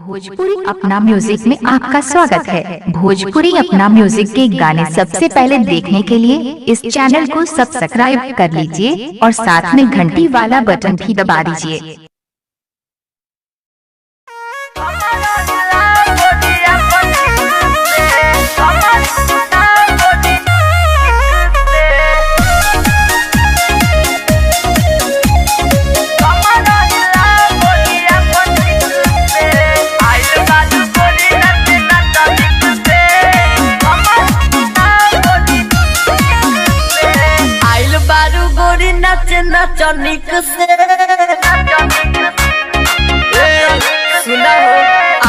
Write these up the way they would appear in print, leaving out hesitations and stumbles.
भोजपुरी अपना म्यूजिक में आपका स्वागत है। भोजपुरी अपना म्यूजिक के गाने सबसे पहले देखने के लिए इस चैनल को सब्सक्राइब कर लीजिए और साथ में घंटी वाला बटन भी दबा दीजिए। नाचनिक से सुना हो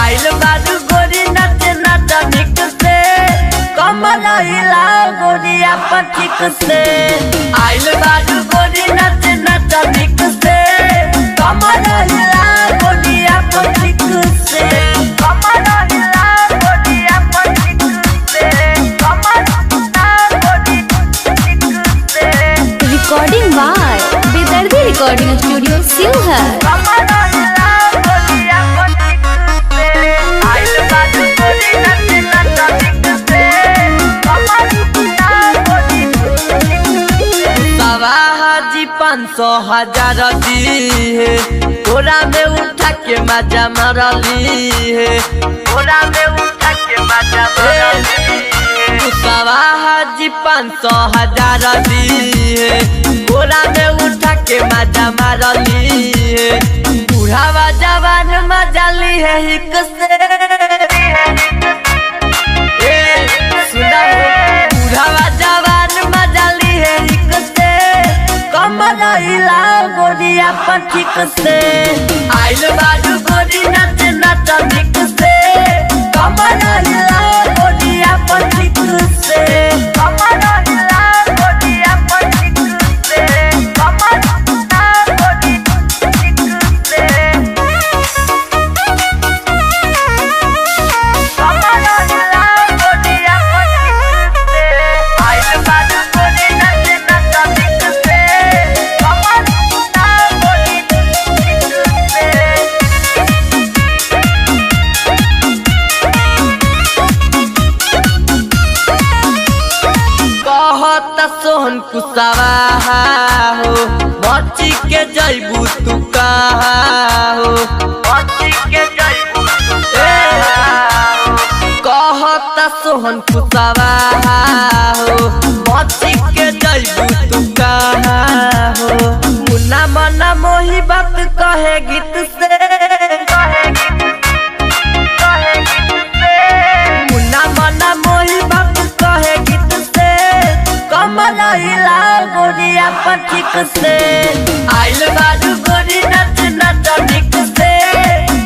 आइल बाजू गोरी नाचे नाचनिक से कमल हिला गोरी अपन ठीक से आइल बाजू गोरी नाचे नाचनिक से कमल हिला गोरी अपन ठीक से कमल हिला गोरी अपन ठीक से कमल हिला गोरी ठीक से। रिकॉर्डिंग बाय बेदर्दी रिकॉर्डिंग स्टूडियो शिवहर। हाजी 500,000 दी है तोरा में उठा के मजा मारली है तोरा में उठा के मजा मारली है हाजी 500,000 दी है तोरा में उठा के मजा मारली है बुढ़ावा जवान मजा ली है हिक से सुना हो बुढ़ावा जवान मजा ली है हिक से कमल हिला गोरी अपन ठीक से आइल बाजू गोरी नाचे नाचनिक से कमल हिला गोरी अपन ठीक से कमल हिला गोरी अपन ठीक से कमल हिला गोरी ठीक से कमल हिला गोरी अपन ठीक से आइल बाजू गोरी नाचे नाचनिक से कमल हिला गोरी ठीक से। कहत सोहन कुसावा हो बच्ची के जैबू तू कहा हो बच्ची के जैबू कहत सोहन कुसावा हो बच्ची के जैबू तू कहा हो मुन्ना मना मोही बात कहे गीत से मुन्ना मना मोही बात कहे गीत से कमल हिला गोरी अपन ठीक से आइल बाजू गोरी नाच नाचनिक से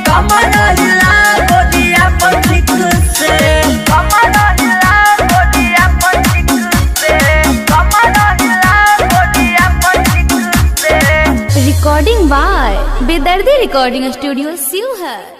कमल हिला गोरी अपन ठीक से कमल हिला गोरी अपन ठीक से कमल हिला गोरी अपन ठीक से। रिकॉर्डिंग बाय बेदर्दी रिकॉर्डिंग स्टूडियो शिवहर।